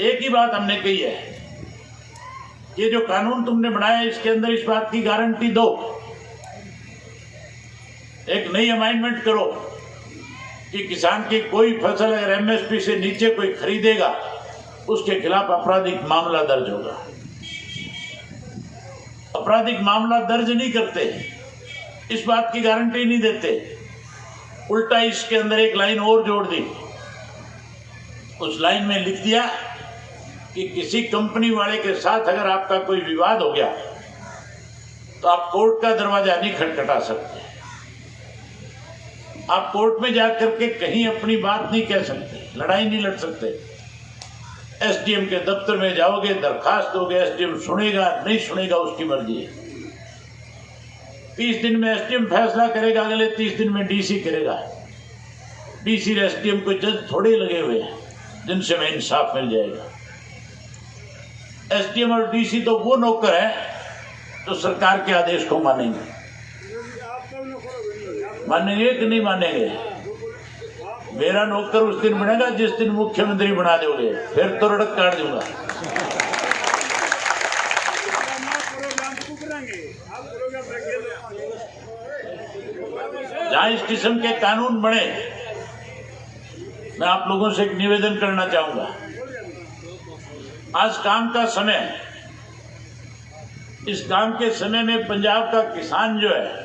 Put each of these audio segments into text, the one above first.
एक ही बात हमने कही है, ये जो कानून तुमने बनाया इसके अंदर इस बात की गारंटी दो, एक नई अमेंडमेंट करो कि किसान की कोई फसल अगर एमएसपी से नीचे कोई खरीदेगा उसके खिलाफ आपराधिक मामला दर्ज होगा। आपराधिक मामला दर्ज नहीं करते, इस बात की गारंटी नहीं देते, उल्टा इसके अंदर एक लाइन और जोड़ दी। उस लाइन में लिख दिया कि किसी कंपनी वाले के साथ अगर आपका कोई विवाद हो गया तो आप कोर्ट का दरवाजा नहीं खटखटा सकते, आप कोर्ट में जाकर के कहीं अपनी बात नहीं कह सकते, लड़ाई नहीं लड़ सकते। एसडीएम के दफ्तर में जाओगे, दरखास्त दोगे, एसडीएम सुनेगा नहीं सुनेगा उसकी मर्जी है। 30 दिन में एसडीएम फैसला करेगा, अगले 30 दिन में डीसी करेगा। डीसी और एसडीएम को जज थोड़े लगे हुए हैं जिनसे हमें इंसाफ मिल जाएगा। एसडीएम और डीसी तो वो नौकर है जो सरकार के आदेश को मानेंगे। मानेंगे कि नहीं मानेंगे? मेरा नौकर उस दिन बनेगा जिस दिन मुख्यमंत्री बना दोगे, फिर तो रड़क काट दूंगा। जहां इस किस्म के कानून बने, मैं आप लोगों से एक निवेदन करना चाहूंगा। आज काम का समय, इस काम के समय में पंजाब का किसान जो है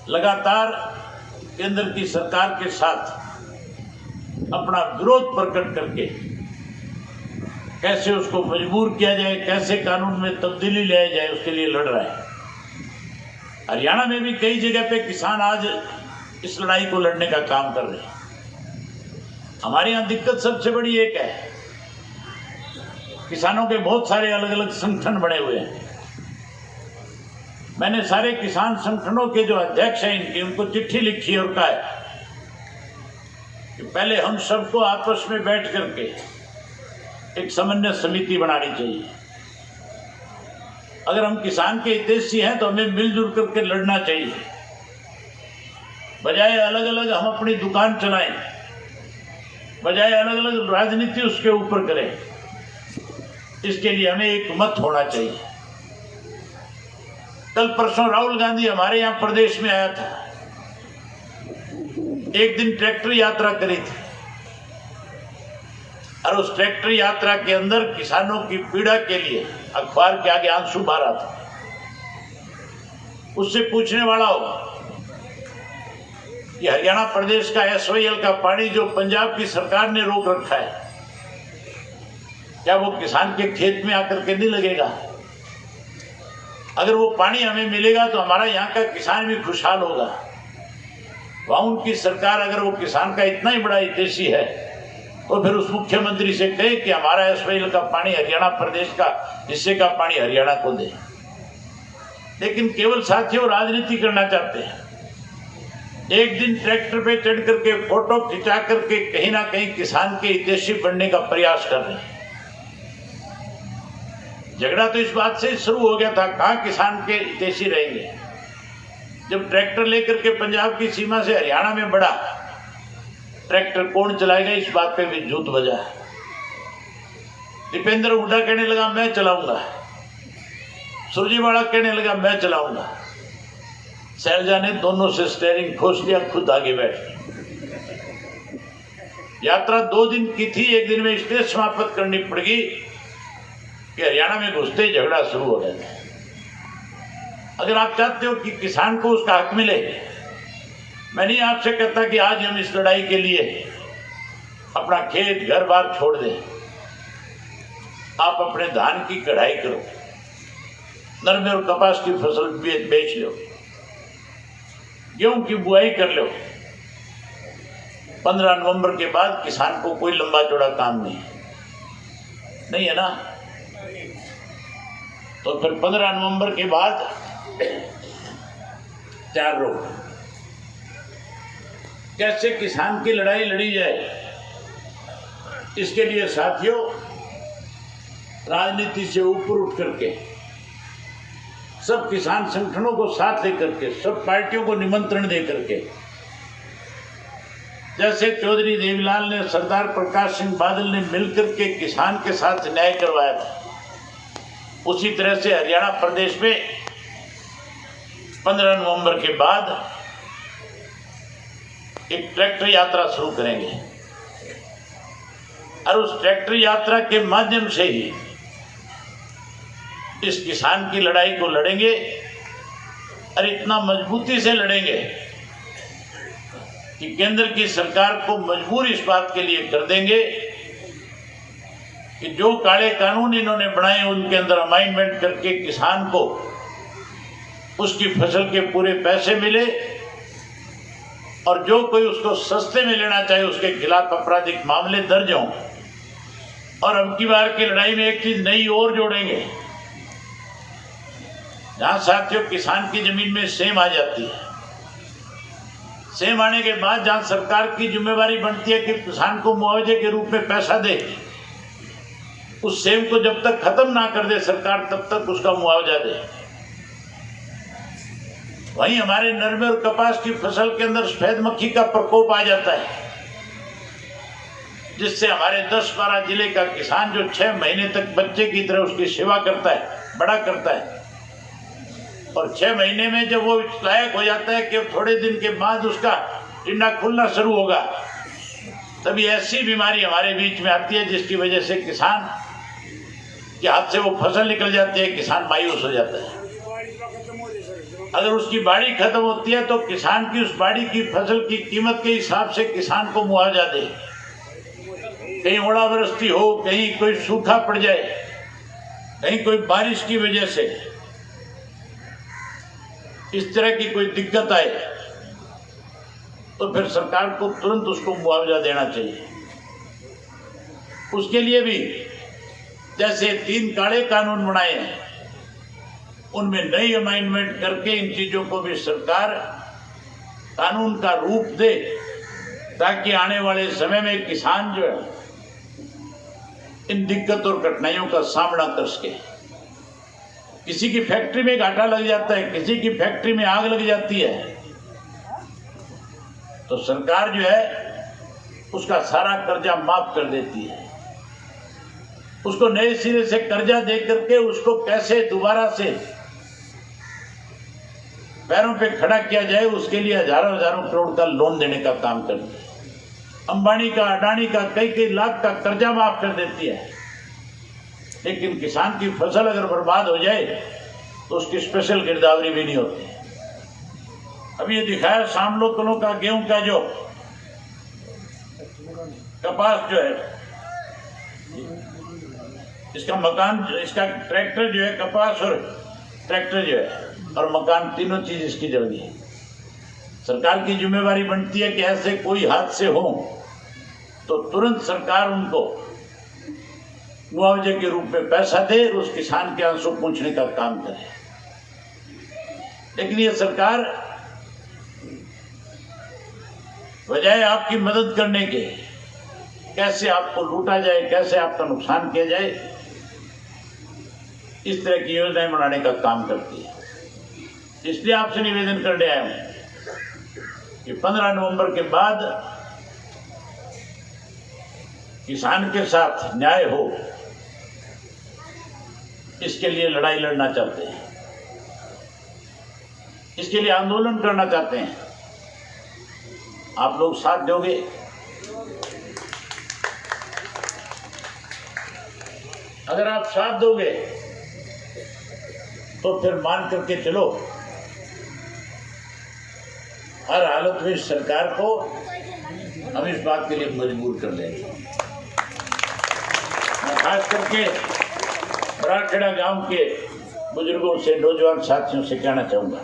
लगातार केंद्र की सरकार के साथ अपना विरोध प्रकट करके कैसे उसको मजबूर किया जाए, कैसे कानून में तब्दीली लाया जाए, उसके लिए लड़ रहा है। हरियाणा में भी कई जगह पे किसान आज इस लड़ाई को लड़ने का काम कर रहे हैं। हमारे यहाँ दिक्कत सबसे बड़ी एक है, किसानों के बहुत सारे अलग अलग संगठन बने हुए हैं। मैंने सारे किसान संगठनों के जो अध्यक्ष हैं इनके, उनको चिट्ठी लिखी और कहा है कि पहले हम सबको आपस में बैठ करके एक समन्वय समिति बनानी चाहिए। अगर हम किसान के हितैषी हैं तो हमें मिलजुल करके लड़ना चाहिए, बजाय अलग अलग हम अपनी दुकान चलाएं, बजाय अलग अलग राजनीति उसके ऊपर करें। इसके लिए हमें एक मत होना चाहिए। कल परसों राहुल गांधी हमारे यहाँ प्रदेश में आया था, एक दिन ट्रैक्टर यात्रा करी थी और उस ट्रैक्टर यात्रा के अंदर किसानों की पीड़ा के लिए अखबार के आगे आंसू बहा रहा था। उससे पूछने वाला होगा कि हरियाणा प्रदेश का एसवाईएल का पानी जो पंजाब की सरकार ने रोक रखा है, क्या वो किसान के खेत में आकर के नहीं लगेगा? अगर वो पानी हमें मिलेगा तो हमारा यहाँ का किसान भी खुशहाल होगा। वहाँ उनकी सरकार अगर वो किसान का इतना ही बड़ा हितैषी है तो फिर उस मुख्यमंत्री से कहे कि हमारा एसवाईएल का पानी हरियाणा प्रदेश का हिस्से का पानी हरियाणा को दे। लेकिन केवल साथियों राजनीति करना चाहते हैं। एक दिन ट्रैक्टर पे चढ़ करके फोटो खिंचा करके कहीं ना कहीं किसान के हितैषी बनने का प्रयास कर रहे हैं। झगड़ा तो इस बात से शुरू हो गया था, कहाँ किसान के हितैषी रहेंगे। जब ट्रैक्टर लेकर के पंजाब की सीमा से हरियाणा में बढ़ा, ट्रैक्टर कौन चलाएगा इस बात पे भी जूत बजा। दीपेंद्र हुड्डा कहने लगा मैं चलाऊंगा, सुरजीवाला कहने लगा मैं चलाऊंगा। शैलजा ने दोनों से स्टीयरिंग खोस लिया, खुद आगे बैठ गए। यात्रा 2 दिन की थी, एक दिन में इसलिए समाप्त करनी पड़ गई कि हरियाणा में घुसते ही झगड़ा शुरू हो गया था। अगर आप चाहते हो कि किसान को उसका हक मिले, मैं नहीं आपसे कहता कि आज हम इस लड़ाई के लिए अपना खेत घर बार छोड़ दें। आप अपने धान की कढ़ाई करो, नरमे और कपास की फसल बेच लो, गेहूं की बुआई कर लो। 15 नवंबर के बाद किसान को कोई लंबा चौड़ा काम नहीं है ना। तो फिर 15 नवंबर के बाद 4 रोग। कैसे किसान की लड़ाई लड़ी जाए, इसके लिए साथियों राजनीति से ऊपर उठ करके सब किसान संगठनों को साथ लेकर के, सब पार्टियों को निमंत्रण दे करके जैसे चौधरी देवीलाल ने, सरदार प्रकाश सिंह बादल ने मिलकर के किसान के साथ न्याय करवाया था, उसी तरह से हरियाणा प्रदेश में 15 नवंबर के बाद एक ट्रैक्टर यात्रा शुरू करेंगे और उस ट्रैक्टर यात्रा के माध्यम से ही इस किसान की लड़ाई को लड़ेंगे और इतना मजबूती से लड़ेंगे कि केंद्र की सरकार को मजबूर इस बात के लिए कर देंगे कि जो काले कानून इन्होंने बनाए उनके अंदर अमाइंडमेंट करके किसान को उसकी फसल के पूरे पैसे मिले और जो कोई उसको सस्ते में लेना चाहे उसके खिलाफ आपराधिक मामले दर्ज हों। और अब की बार की लड़ाई में एक चीज नई और जोड़ेंगे, जहां साथियों किसान की जमीन में सेम आ जाती है, सेम आने के बाद जहां सरकार की जिम्मेवारी बनती है कि किसान को मुआवजे के रूप में पैसा दे, उस सेम को जब तक खत्म ना कर दे सरकार तब तक उसका मुआवजा दे। वहीं हमारे नरमे और कपास की फसल के अंदर सफेद मक्खी का प्रकोप आ जाता है, जिससे हमारे 10-12 जिले का किसान जो 6 महीने तक बच्चे की तरह उसकी सेवा करता है, बड़ा करता है, और 6 महीने में जब वो लायक हो जाता है कि थोड़े दिन के बाद उसका टिंडा खुलना शुरू होगा, तभी ऐसी बीमारी हमारे बीच में आती है जिसकी वजह से किसान के हाथ से वो फसल निकल जाती है, किसान मायूस हो जाता है। अगर उसकी बाड़ी खत्म होती है तो किसान की उस बाड़ी की फसल की कीमत के हिसाब से किसान को मुआवजा दे। कहीं ओलावृष्टि हो, कहीं कोई सूखा पड़ जाए, कहीं कोई बारिश की वजह से इस तरह की कोई दिक्कत आए तो फिर सरकार को तुरंत उसको मुआवजा देना चाहिए। उसके लिए भी जैसे 3 काले कानून बनाए हैं, उनमें नई अमाइंडमेंट करके इन चीजों को भी सरकार कानून का रूप दे, ताकि आने वाले समय में किसान जो है इन दिक्कतों और कठिनाइयों का सामना कर सके। किसी की फैक्ट्री में घाटा लग जाता है, किसी की फैक्ट्री में आग लग जाती है, तो सरकार जो है उसका सारा कर्जा माफ कर देती है। उसको नए सिरे से कर्जा दे करके उसको कैसे दोबारा से पैरों पे खड़ा किया जाए, उसके लिए हजारों करोड़ का लोन देने का काम करती है। अंबानी का, अडानी का कई लाख का कर्जा माफ कर देती है। लेकिन किसान की फसल अगर बर्बाद हो जाए तो उसकी स्पेशल गिरदावरी भी नहीं होती। अभी ये दिखाया शामलो किलो का गेहूं का जो कपास जो है, इसका मकान, इसका ट्रैक्टर जो है, कपास और ट्रैक्टर जो है और मकान, तीनों चीज इसकी जल गई। सरकार की जिम्मेवारी बनती है कि ऐसे कोई हादसे हो तो तुरंत सरकार उनको मुआवजे के रूप में पैसा दे और उस किसान के आंसू पूंछने का काम करे। लेकिन ये सरकार बजाय आपकी मदद करने के, कैसे आपको लूटा जाए, कैसे आपका नुकसान किया जाए, इस तरह की योजनाएं बनाने का काम करती है। इसलिए आपसे निवेदन करने आया हूं कि 15 नवंबर के बाद किसान के साथ न्याय हो, इसके लिए लड़ाई लड़ना चाहते हैं, इसके लिए आंदोलन करना चाहते हैं। आप लोग साथ दोगे? अगर आप साथ दोगे तो फिर मान करके चलो, हर हालत में सरकार को हम इस बात के लिए मजबूर कर देंगे। मैं खास करके बराखेड़ा गांव के बुजुर्गों से, नौजवान साथियों से कहना चाहूंगा,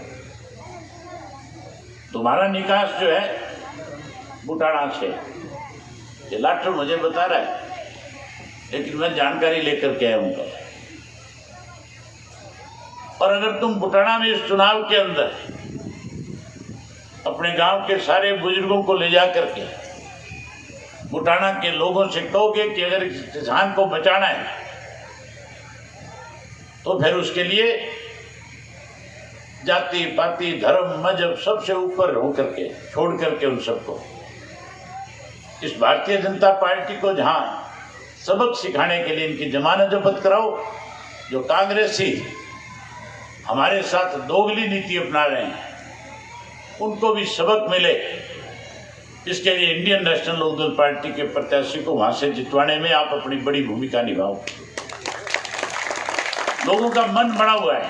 तुम्हारा निकास जो है बुटाना से, ये लाठर मुझे बता रहा है, लेकिन मैं जानकारी लेकर के आया हूं। और अगर तुम बुटाना में इस चुनाव के अंदर अपने गांव के सारे बुजुर्गों को ले जा करके बुटाना के लोगों से कहोगे कि अगर किसान को बचाना है तो फिर उसके लिए जाति पाति धर्म मजहब सबसे ऊपर होकर के, छोड़ करके उन सबको इस भारतीय जनता पार्टी को जहां सबक सिखाने के लिए इनकी जमानत जब्त कराओ, जो कांग्रेसी हमारे साथ दोगली नीति अपना रहे हैं उनको भी सबक मिले। इसके लिए इंडियन नेशनल लोकदल पार्टी के प्रत्याशी को वहां से जितवाने में आप अपनी बड़ी भूमिका निभाओ। लोगों का मन बड़ा हुआ है,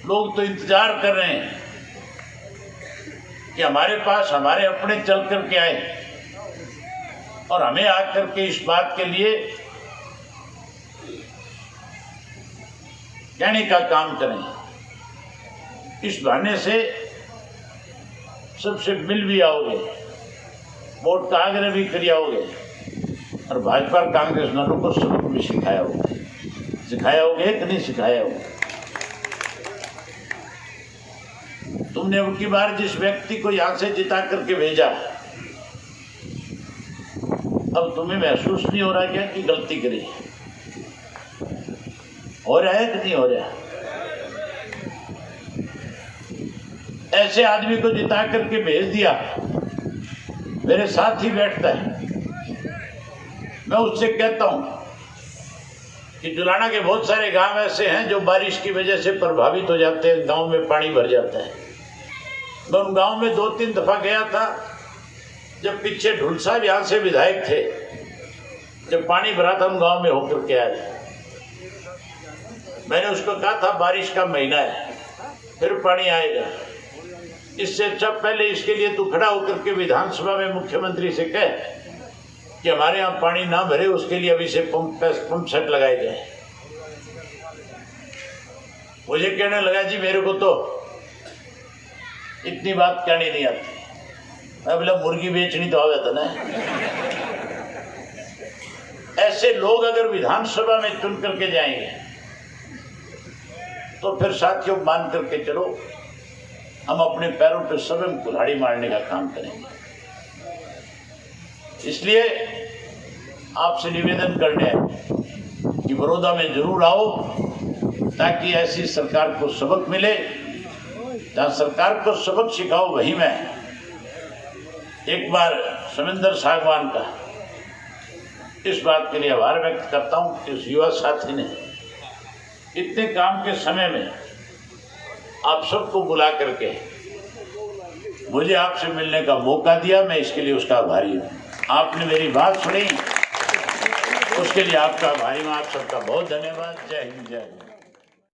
लोग तो इंतजार कर रहे हैं कि हमारे पास हमारे अपने चल करके आए और हमें आकर के इस बात के लिए कहने का काम करें। इस बहाने से सबसे मिल भी आओगे, वोट का आग्रह भी कर आओगे और भाजपा और कांग्रेस दोनों को सबक भी सिखाया होगे कि नहीं सिखाया होगा। तुमने उनकी बार जिस व्यक्ति को यहां से जिता करके भेजा, अब तुम्हें महसूस नहीं हो रहा क्या कि गलती करी? हो रहा है कि नहीं हो रहा? ऐसे आदमी को जिता करके भेज दिया, मेरे साथ ही बैठता है, मैं उससे कहता हूं कि जुलाना के बहुत सारे गांव ऐसे हैं जो बारिश की वजह से प्रभावित हो जाते हैं, गांव में पानी भर जाता है। मैं उन गांव में 2-3 दफा गया था, जब पीछे ढुल साहब यहाँ से विधायक थे, जब पानी भरा था उन गांव में होकर के आए। मैंने उसको कहा था बारिश का महीना है, फिर पानी आएगा, इससे अच्छा पहले इसके लिए तू खड़ा होकर के विधानसभा में मुख्यमंत्री से कह कि हमारे यहाँ पानी ना भरे, उसके लिए अभी से पंप सेट लगाए जाए। मुझे कहने लगा जी मेरे को तो इतनी बात कहनी नहीं आती। मैं बोला मुर्गी बेचनी तो आवे था ना। ऐसे लोग अगर विधानसभा में चुन करके जाएंगे तो फिर साथियों मान करके चलो, हम अपने पैरों पर स्वयं कुल्हाड़ी मारने का काम करेंगे। इसलिए आपसे निवेदन करने हैं कि बड़ौदा में जरूर आओ, ताकि ऐसी सरकार को सबक मिले। जहां सरकार को सबक सिखाओ वहीं मैं एक बार समिंदर सागवान का इस बात के लिए आभार व्यक्त करता हूं कि उस युवा साथी ने इतने काम के समय में आप सबको बुला करके मुझे आपसे मिलने का मौका दिया। मैं इसके लिए उसका आभारी हूँ। आपने मेरी बात सुनी, उसके लिए आपका आभारी हूँ। आप सबका बहुत धन्यवाद। जय हिंद, जय हिंद।